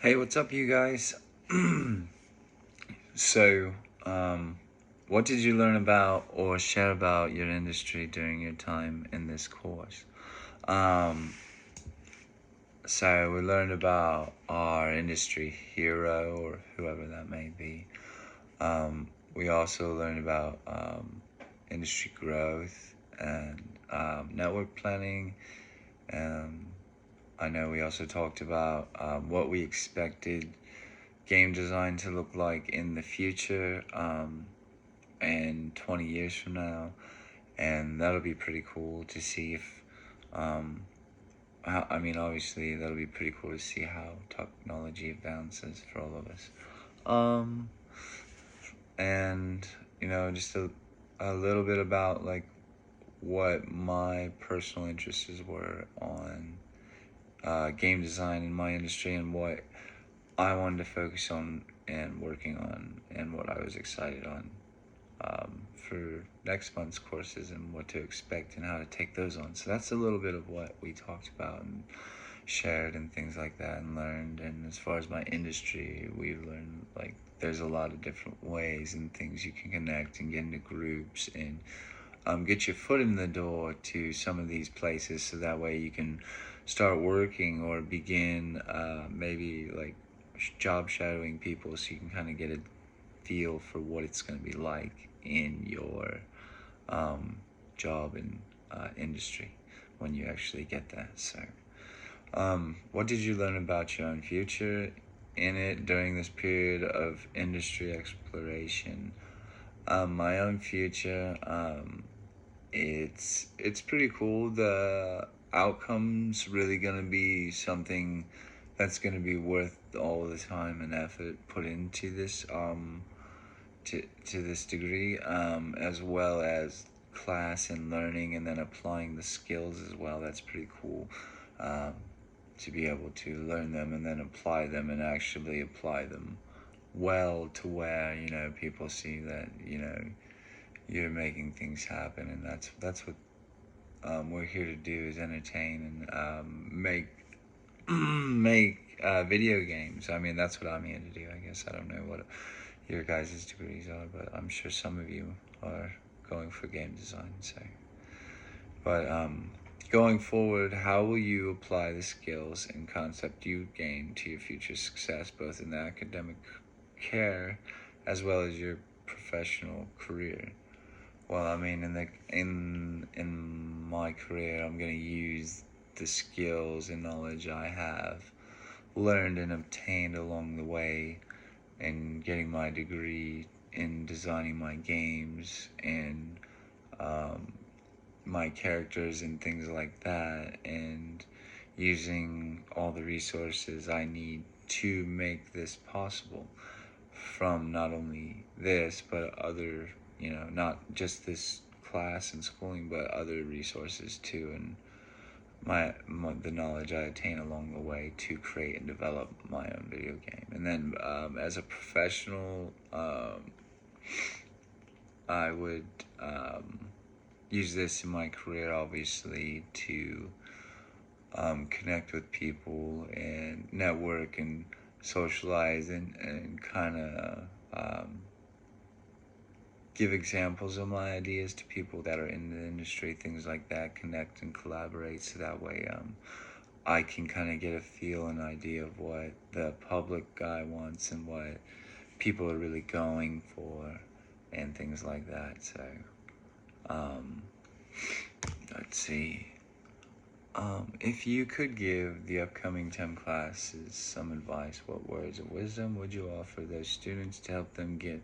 Hey, what's up, you guys? So, um, what did you learn about or share about your industry during your time in this course? Um, so, we learned about our industry hero or whoever that may be. We also learned about industry growth and network planning. Um, I know we also talked about what we expected game design to look like in the future, and 20 years from now, and that'll be pretty cool to see if I mean, obviously that'll be pretty cool to see how technology advances for all of us. um and just a little bit about like what my personal interests were on game design in my industry, and what I wanted to focus on and working on, and what I was excited on for next month's courses, and what to expect and how to take those on. So that's a little bit of what we talked about and shared and things like that and learned. And as far as my industry, we've learned like there's a lot of different ways and things you can connect and get into groups and get your foot in the door to some of these places, so that way you can start working or begin maybe like job shadowing people, so you can kind of get a feel for what it's going to be like in your job and industry when you actually get that. So, what did you learn about your own future in it during this period of industry exploration? My own future, it's pretty cool. The outcome's really gonna be something that's gonna be worth all the time and effort put into this to this degree, as well as class and learning, and then applying the skills as well. That's pretty cool, um, to be able to learn them and then apply them and actually apply them well, to where people see that you're making things happen. And that's what we're here to do, is entertain and make make video games. I mean, that's what I'm here to do. I guess I don't know what your guys' degrees are, but I'm sure some of you are going for game design. So, but going forward, how will you apply the skills and concept you gain to your future success, both in the academic care as well as your professional career? Well, I mean, in my career, I'm gonna use the skills and knowledge I have learned and obtained along the way, and getting my degree in designing my games and um, my characters and things like that, and using all the resources I need to make this possible, from not only this but other, not just this class and schooling, but other resources too, and the knowledge I attain along the way to create and develop my own video game. And then as a professional, I would use this in my career, obviously, to connect with people and network and socialize, and kind of give examples of my ideas to people that are in the industry, things like that, connect and collaborate, so that way I can kind of get a feel and idea of what the public guy wants and what people are really going for and things like that. So, um, let's see. If you could give the upcoming 10 classes some advice, what words of wisdom would you offer those students to help them get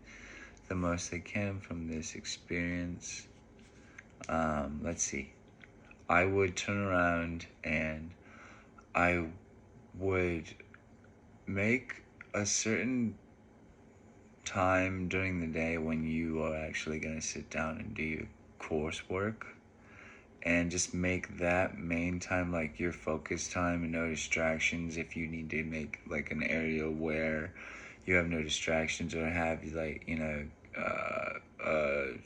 the most they can from this experience? Let's see. I would turn around and I would make a certain time during the day when you are actually going to sit down and do your coursework, and just make that main time like your focus time and no distractions. If you need to make like an area where you have no distractions, or have like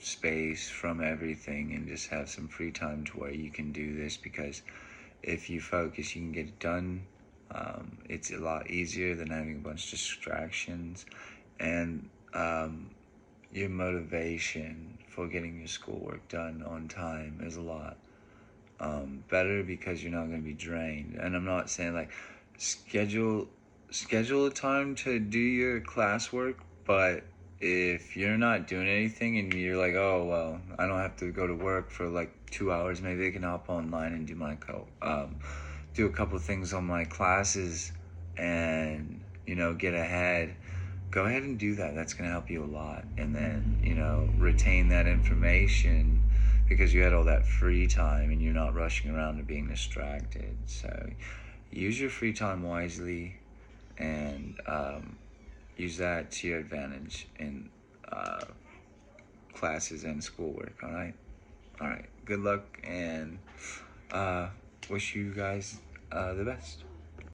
space from everything, and just have some free time to where you can do this, because if you focus you can get it done It's a lot easier than having a bunch of distractions, and your motivation for getting your schoolwork done on time is a lot better because you're not going to be drained. And I'm not saying like schedule schedule a time to do your classwork, but if you're not doing anything and you're like, oh well, I don't have to go to work for like 2 hours, maybe I can hop online and do a couple things on my classes and get ahead. Go ahead and do that. That's going to help you a lot. And then retain that information because you had all that free time and you're not rushing around and being distracted. So use your free time wisely and use that to your advantage in classes and schoolwork. All right, good luck, and wish you guys the best.